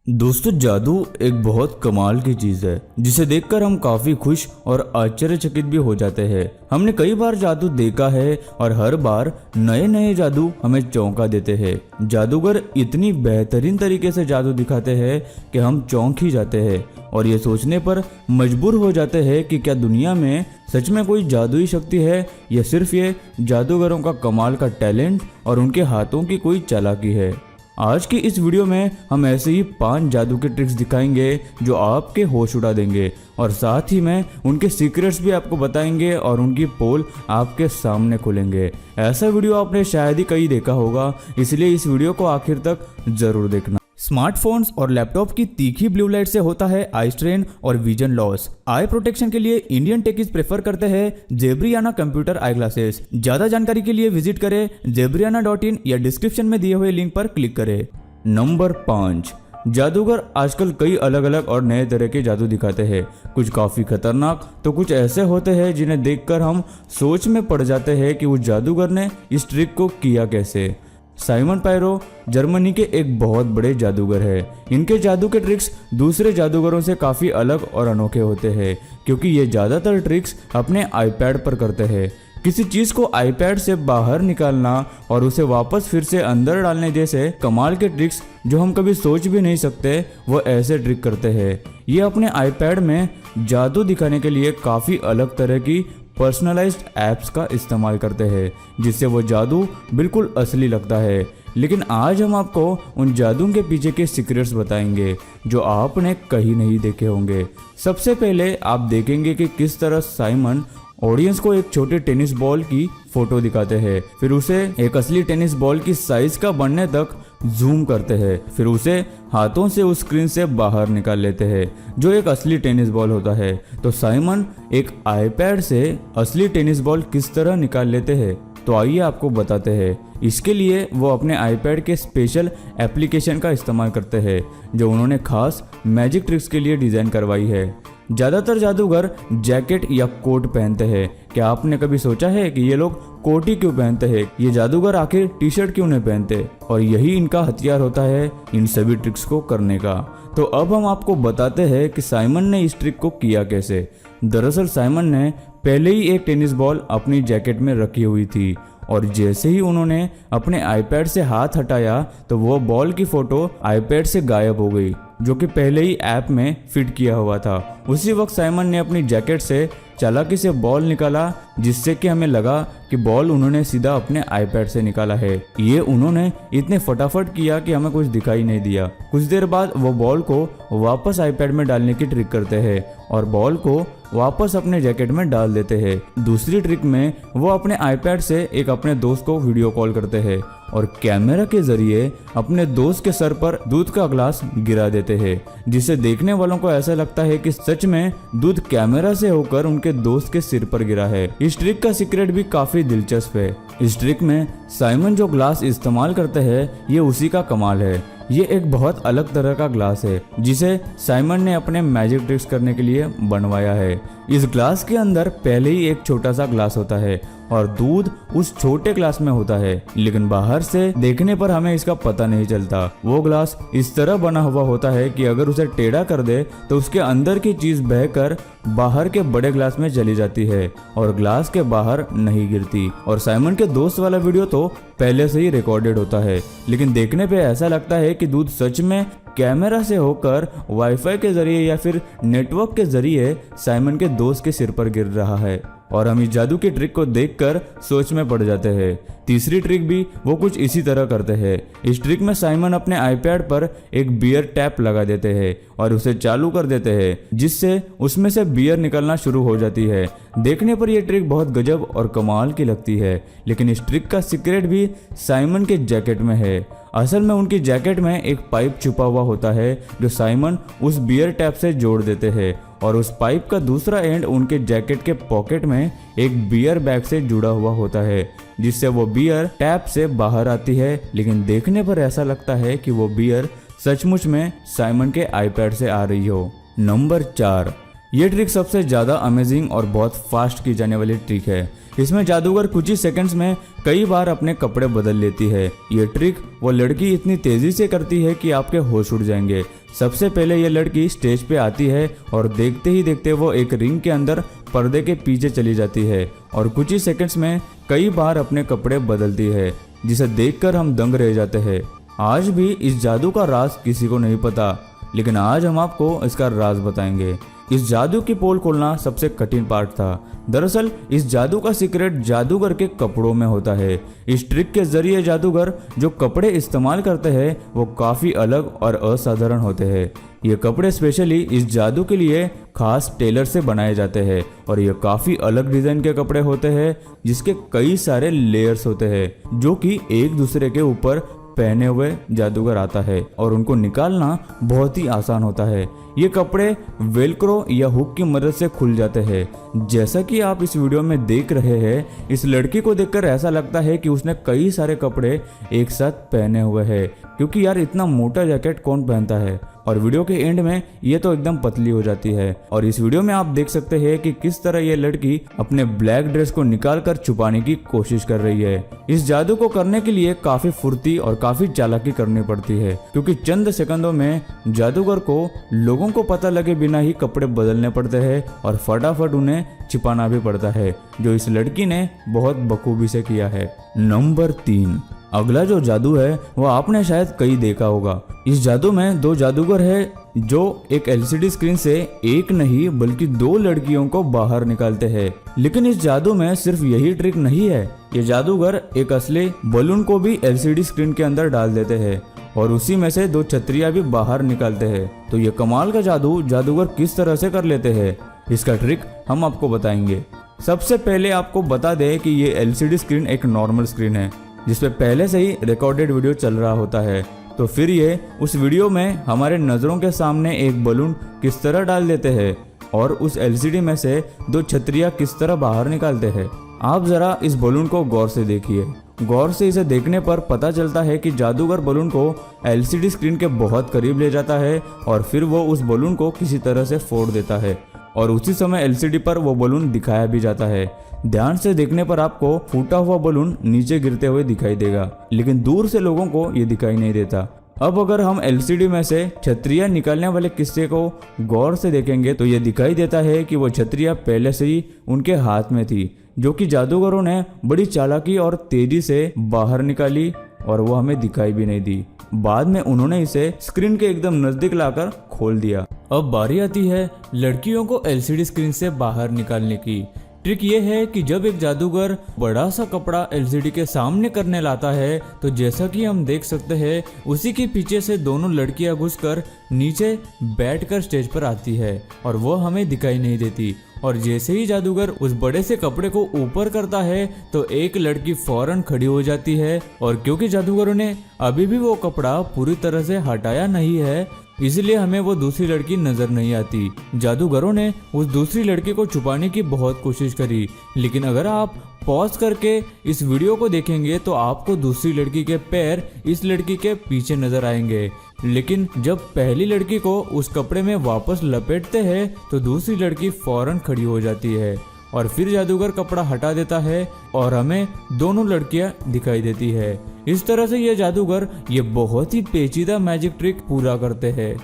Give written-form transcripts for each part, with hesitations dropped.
दोस्तों, जादू एक बहुत कमाल की चीज है जिसे देखकर हम काफी खुश और आश्चर्यचकित भी हो जाते हैं। हमने कई बार जादू देखा है और हर बार नए नए जादू हमें चौंका देते हैं। जादूगर इतनी बेहतरीन तरीके से जादू दिखाते हैं कि हम चौंक ही जाते हैं और ये सोचने पर मजबूर हो जाते हैं कि क्या दुनिया में सच में कोई जादुई शक्ति है या सिर्फ ये जादूगरों का कमाल का टैलेंट और उनके हाथों की कोई चालाकी है। आज की इस वीडियो में हम ऐसे ही 5 जादू के ट्रिक्स दिखाएंगे जो आपके होश उड़ा देंगे और साथ ही में उनके सीक्रेट्स भी आपको बताएंगे और उनकी पोल आपके सामने खोलेंगे। ऐसा वीडियो आपने शायद ही कहीं देखा होगा, इसलिए इस वीडियो को आखिर तक जरूर देखना। स्मार्टफोन्स और लैपटॉप की तीखी ब्लू लाइट से होता है आई स्ट्रेन और विजन लॉस। आई प्रोटेक्शन के लिए इंडियन टेकीज प्रेफर करते हैं जेब्रियाना कंप्यूटर आई ग्लासेस। ज्यादा जानकारी के लिए विजिट करें zebriana.in या डिस्क्रिप्शन में दिए हुए लिंक पर क्लिक करें। नंबर 5, जादूगर आजकल कई अलग अलग और नए तरह के जादू दिखाते हैं। कुछ काफी खतरनाक तो कुछ ऐसे होते हैं जिन्हें देखकर हम सोच में पड़ जाते हैं कि उस जादूगर ने इस ट्रिक को किया कैसे। साइमन पायरो जर्मनी के एक बहुत बड़े जादूगर है। इनके जादू के ट्रिक्स दूसरे जादूगरों से काफी अलग और अनोखे होते हैं क्योंकि ये ज्यादातर ट्रिक्स अपने आईपैड पर करते हैं। किसी चीज को आईपैड से बाहर निकालना और उसे वापस फिर से अंदर डालने जैसे कमाल के ट्रिक्स जो हम कभी सोच भी नहीं सकते, वो ऐसे ट्रिक करते हैं। ये अपने आईपैड में जादू दिखाने के लिए काफी अलग तरह की पर्सनलाइज्ड ऐप्स का इस्तेमाल करते हैं जिससे वो जादू बिल्कुल असली लगता है। लेकिन आज हम आपको उन जादू के पीछे के सीक्रेट्स बताएंगे जो आपने कहीं नहीं देखे होंगे। सबसे पहले आप देखेंगे कि किस तरह साइमन ऑडियंस को एक छोटे टेनिस बॉल की फोटो दिखाते हैं, फिर उसे एक असली टेनिस बॉल की साइज का बनने तक जूम करते हैं, फिर उसे हाथों से उस स्क्रीन से बाहर निकाल लेते हैं जो एक असली टेनिस बॉल होता है। तो साइमन एक आईपैड से असली टेनिस बॉल किस तरह निकाल लेते हैं, तो आइए आपको बताते हैं। इसके लिए वो अपने आईपैड के स्पेशल एप्लीकेशन का इस्तेमाल करते हैं जो उन्होंने खास मैजिक ट्रिक्स के लिए डिजाइन करवाई है। ज्यादातर जादूगर जैकेट या कोट पहनते हैं। क्या आपने कभी सोचा है कि ये लोग कोट ही क्यों पहनते हैं? ये जादूगर आखिर टी शर्ट क्यों नहीं पहनते? और यही इनका हथियार होता है इन सभी ट्रिक्स को करने का। तो अब हम आपको बताते हैं कि साइमन ने इस ट्रिक को किया कैसे। दरअसल साइमन ने पहले ही एक टेनिस बॉल अपनी जैकेट में रखी हुई थी और जैसे ही उन्होंने अपने आईपैड से हाथ हटाया तो वो बॉल की फोटो आईपैड से गायब हो गई जो कि पहले ही ऐप में फिट किया हुआ था। उसी वक्त साइमन ने अपनी जैकेट से चालाकी से बॉल निकाला जिससे कि हमें लगा कि बॉल उन्होंने सीधा अपने आईपैड से निकाला है। ये उन्होंने इतने फटाफट किया कि हमें कुछ दिखाई नहीं दिया। कुछ देर बाद वो बॉल को वापस आईपैड में डालने की ट्रिक करते हैं और बॉल को वापस अपने जैकेट में डाल देते हैं। दूसरी ट्रिक में वो अपने आईपैड से एक अपने दोस्त को वीडियो कॉल करते हैं और कैमरा के जरिए अपने दोस्त के सर पर दूध का ग्लास गिरा देते हैं जिससे देखने वालों को ऐसा लगता है कि सच में दूध कैमरा से होकर उनके दोस्त के सिर पर गिरा है। इस ट्रिक का सीक्रेट भी काफी दिलचस्प है। इस ट्रिक में साइमन जो ग्लास इस्तेमाल करते हैं ये उसी का कमाल है। ये एक बहुत अलग तरह का ग्लास है जिसे साइमन ने अपने मैजिक ट्रिक्स करने के लिए बनवाया है। इस ग्लास के अंदर पहले ही एक छोटा सा ग्लास होता है और दूध उस छोटे ग्लास में होता है, लेकिन बाहर से देखने पर हमें इसका पता नहीं चलता। वो ग्लास इस तरह बना हुआ होता है कि अगर उसे टेढ़ा कर दे तो उसके अंदर की चीज बहकर बाहर के बड़े ग्लास में चली जाती है और ग्लास के बाहर नहीं गिरती। और साइमन के दोस्त वाला वीडियो तो पहले से ही रिकॉर्डेड होता है, लेकिन देखने पे ऐसा लगता है कि दूध सच में कैमरा से होकर वाईफाई के जरिए या फिर नेटवर्क के जरिए साइमन के दोस्त के सिर पर गिर रहा है और हम इस जादू की ट्रिक को देखकर सोच में पड़ जाते हैं। तीसरी ट्रिक भी वो कुछ इसी तरह करते हैं। इस ट्रिक में साइमन अपने आईपैड पर एक बियर टैप लगा देते हैं और उसे चालू कर देते हैं जिससे उसमें से बियर निकलना शुरू हो जाती है। देखने पर यह ट्रिक बहुत गजब और कमाल की लगती है, लेकिन इस ट्रिक का सीक्रेट भी साइमन के जैकेट में है। असल में उनकी जैकेट में एक पाइप छुपा हुआ होता है जो साइमन उस बियर टैप से जोड़ देते हैं और उस पाइप का दूसरा एंड उनके जैकेट के पॉकेट में एक बियर बैग से जुड़ा हुआ होता है जिससे वो बियर टैप से बाहर आती है, लेकिन देखने पर ऐसा लगता है कि वो बियर सचमुच में साइमन के आईपैड से आ रही हो। नंबर 4, ये ट्रिक सबसे ज्यादा अमेजिंग और बहुत फास्ट की जाने वाली ट्रिक है। इसमें जादूगर कुछ ही सेकंड्स में कई बार अपने कपड़े बदल लेती है। ये ट्रिक वो लड़की इतनी तेजी से करती है कि आपके होश उड़ जाएंगे। सबसे पहले ये लड़की स्टेज पे आती है और देखते ही देखते वो एक रिंग के अंदर पर्दे के पीछे चली जाती है और कुछ ही सेकंड्स में कई बार अपने कपड़े बदलती है, जिसे देखकर हम दंग रह जाते हैं। आज भी इस जादू का राज किसी को नहीं पता, लेकिन आज हम आपको इसका राज बताएंगे। इस जादू की पोल खोलना सबसे कठिन पार्ट था। दरअसल इस जादू का सीक्रेट जादूगर के कपड़ों में होता है। इस ट्रिक के जरिए जादूगर जो कपड़े इस्तेमाल करते हैं वो काफी अलग और असाधारण होते हैं। ये कपड़े स्पेशली इस जादू के लिए खास टेलर से बनाए जाते हैं और ये काफी अलग डिजाइन के कपड़े होते हैं, जिसके कई सारे लेयर्स होते हैं जो कि एक दूसरे के ऊपर पहने हुए जादूगर आता है और उनको निकालना बहुत ही आसान होता है। ये कपड़े वेलक्रो या हुक की मदद से खुल जाते हैं। जैसा कि आप इस वीडियो में देख रहे हैं, इस लड़की को देखकर ऐसा लगता है कि उसने कई सारे कपड़े एक साथ पहने हुए हैं, क्योंकि यार इतना मोटा जैकेट कौन पहनता है। और वीडियो के एंड में ये तो एकदम पतली हो जाती है। और इस वीडियो में आप देख सकते हैं कि किस तरह ये लड़की अपने ब्लैक ड्रेस को निकालकर छुपाने की कोशिश कर रही है। इस जादू को करने के लिए काफी फुर्ती और काफी चालाकी करनी पड़ती है, क्योंकि चंद सेकंडों में जादूगर को लोगों को पता लगे बिना ही कपड़े बदलने पड़ते हैं और फटाफट उन्हें छिपाना भी पड़ता है, जो इस लड़की ने बहुत बखूबी से किया है। नंबर 3, अगला जो जादू है वो आपने शायद कई देखा होगा। इस जादू में 2 जादूगर हैं जो एक एलसीडी स्क्रीन से एक नहीं बल्कि 2 लड़कियों को बाहर निकालते हैं। लेकिन इस जादू में सिर्फ यही ट्रिक नहीं है। ये जादूगर एक असली बलून को भी एलसीडी स्क्रीन के अंदर डाल देते हैं और उसी में से 2 छतरियां भी बाहर निकालते हैं। तो ये कमाल का जादू जादूगर किस तरह से कर लेते हैं, इसका ट्रिक हम आपको बताएंगे। सबसे पहले आपको बता दें कि ये एलसीडी स्क्रीन एक नॉर्मल स्क्रीन है जिसपे पहले से ही रिकॉर्डेड वीडियो चल रहा होता है। तो फिर ये उस वीडियो में हमारे नज़रों के सामने एक बलून किस तरह डाल देते हैं और उस एलसीडी में से 2 छतरियां किस तरह बाहर निकालते हैं। आप जरा इस बलून को गौर से देखिए। गौर से इसे देखने पर पता चलता है कि जादूगर बलून को एलसीडी स्क्रीन के बहुत करीब ले जाता है और फिर वो उस बलून को किसी तरह से फोड़ देता है और उसी समय एलसीडी पर वो बलून दिखाया भी जाता है। ध्यान से देखने पर आपको फूटा हुआ बलून नीचे गिरते हुए दिखाई देगा, लेकिन दूर से लोगों को ये दिखाई नहीं देता। अब अगर हम एलसीडी में से छतरियां निकालने वाले किस्से को गौर से देखेंगे तो ये दिखाई देता है कि वो छतरियां पहले से ही उनके हाथ में थी, जो कि जादूगरों ने बड़ी चालाकी और तेजी से बाहर निकाली और वो हमें दिखाई भी नहीं दी। बाद में उन्होंने इसे स्क्रीन के एकदम नजदीक लाकर खोल दिया। अब बारी आती है लड़कियों को एलसीडी स्क्रीन से बाहर निकालने की। ट्रिक ये है कि जब एक जादूगर बड़ा सा कपड़ा एलसीडी के सामने करने लाता है तो जैसा कि हम देख सकते हैं उसी के पीछे से दोनों लड़कियां घुसकर नीचे बैठकर स्टेज पर आती है और वो हमें दिखाई नहीं देती। और जैसे ही जादूगर उस बड़े से कपड़े को ऊपर करता है तो एक लड़की फौरन खड़ी हो जाती है और क्योंकि जादूगरों ने अभी भी वो कपड़ा पूरी तरह से हटाया नहीं है, इसलिए हमें वो दूसरी लड़की नजर नहीं आती। जादूगरों ने उस दूसरी लड़की को छुपाने की बहुत कोशिश करी, लेकिन अगर आप पॉज करके इस वीडियो को देखेंगे तो आपको दूसरी लड़की के पैर इस लड़की के पीछे नजर आएंगे। लेकिन जब पहली लड़की को उस कपड़े में वापस लपेटते हैं तो दूसरी लड़की फौरन खड़ी हो जाती है और फिर जादूगर कपड़ा हटा देता है और हमें दोनों लड़कियां दिखाई देती है। इस तरह से ये जादूगर ये बहुत ही पेचीदा मैजिक ट्रिक पूरा करते हैं।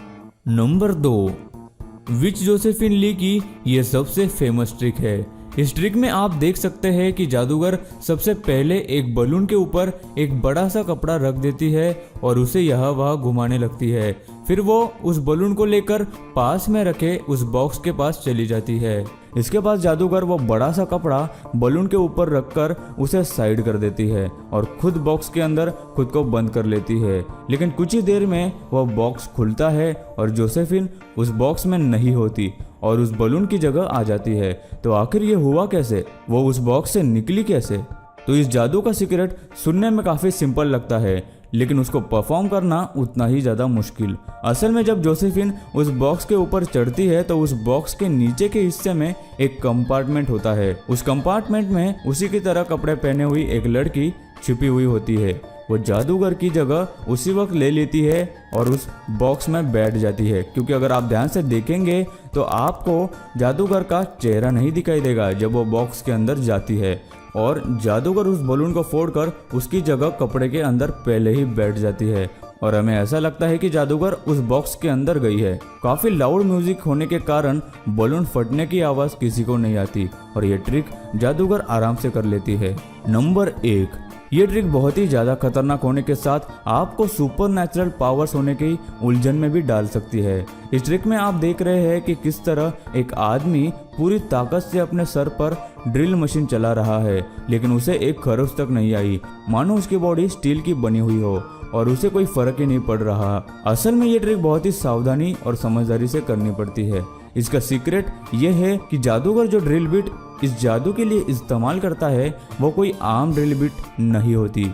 नंबर 2, विच जोसेफिन ली की ये सबसे फेमस ट्रिक है। इस ट्रिक में आप देख सकते हैं कि जादूगर सबसे पहले एक बलून के ऊपर एक बड़ा सा कपड़ा रख देती है और उसे यहाँ वहाँ घुमाने लगती है। फिर वो उस बलून को लेकर पास में रखे उस बॉक्स के पास चली जाती है। इसके बाद जादूगर वो बड़ा सा कपड़ा बलून के ऊपर रखकर उसे साइड कर देती है और खुद बॉक्स के अंदर खुद को बंद कर लेती है। लेकिन कुछ ही देर में वह बॉक्स खुलता है और जोसेफिन उस बॉक्स में नहीं होती और उस बलून की जगह आ जाती है। तो आखिर ये हुआ कैसे, वो उस बॉक्स से निकली कैसे? तो इस जादू का सीक्रेट सुनने में काफी सिंपल लगता है, लेकिन उसको परफॉर्म करना उतना ही ज्यादा मुश्किल। असल में जब जोसेफिन उस बॉक्स के ऊपर चढ़ती है तो उस बॉक्स के नीचे के हिस्से में एक कंपार्टमेंट होता है। उस कंपार्टमेंट में उसी की तरह कपड़े पहने हुई एक लड़की छिपी हुई होती है। वो जादूगर की जगह उसी वक्त ले लेती है और उस बॉक्स में बैठ जाती है, क्योंकि अगर आप ध्यान से देखेंगे तो आपको जादूगर का चेहरा नहीं दिखाई देगा जब वो बॉक्स के अंदर जाती है और जादूगर उस बलून को फोड़कर उसकी जगह कपड़े के अंदर पहले ही बैठ जाती है और हमें ऐसा लगता है कि जादूगर उस बॉक्स के अंदर गई है। काफी लाउड म्यूजिक होने के कारण बलून फटने की आवाज किसी को नहीं आती और ये ट्रिक जादूगर आराम से कर लेती है। नंबर 1, ये ट्रिक बहुत ही ज्यादा खतरनाक होने के साथ आपको सुपर नेचुरल पावर्स होने की उलझन में भी डाल सकती है। इस ट्रिक में आप देख रहे हैं कि किस तरह एक आदमी पूरी ताकत से अपने सर पर ड्रिल मशीन चला रहा है, लेकिन उसे एक खरोच तक नहीं आई, मानो उसकी बॉडी स्टील की बनी हुई हो और उसे कोई फर्क ही नहीं पड़ रहा। असल में ये ट्रिक बहुत ही सावधानी और समझदारी से करनी पड़ती है। इसका सीक्रेट ये है कि जादूगर जो ड्रिल बिट इस जादू के लिए इस्तेमाल करता है वो कोई आम ड्रिल बिट नहीं होती।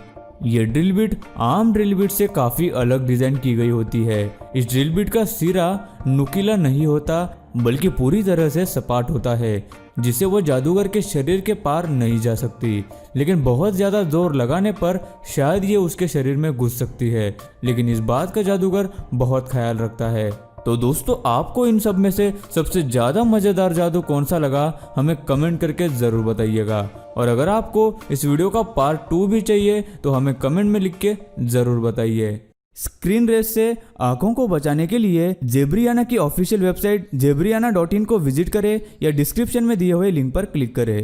ये ड्रिल बिट आम ड्रिल बिट से काफी अलग डिजाइन की गई होती है। इस ड्रिल बिट का सिरा नुकीला नहीं होता बल्कि पूरी तरह से सपाट होता है, जिससे वो जादूगर के शरीर के पार नहीं जा सकती। लेकिन बहुत ज्यादा जोर लगाने पर शायद ये उसके शरीर में घुस सकती है, लेकिन इस बात का जादूगर बहुत ख्याल रखता है। तो दोस्तों, आपको इन सब में से सबसे ज्यादा मजेदार जादू कौन सा लगा हमें कमेंट करके जरूर बताइएगा। और अगर आपको इस वीडियो का पार्ट 2 भी चाहिए तो हमें कमेंट में लिख के जरूर बताइए। स्क्रीन रेस से आंखों को बचाने के लिए जेब्रियाना की ऑफिशियल वेबसाइट zebriana.in को विजिट करें या डिस्क्रिप्शन में दिए हुए लिंक पर क्लिक करें।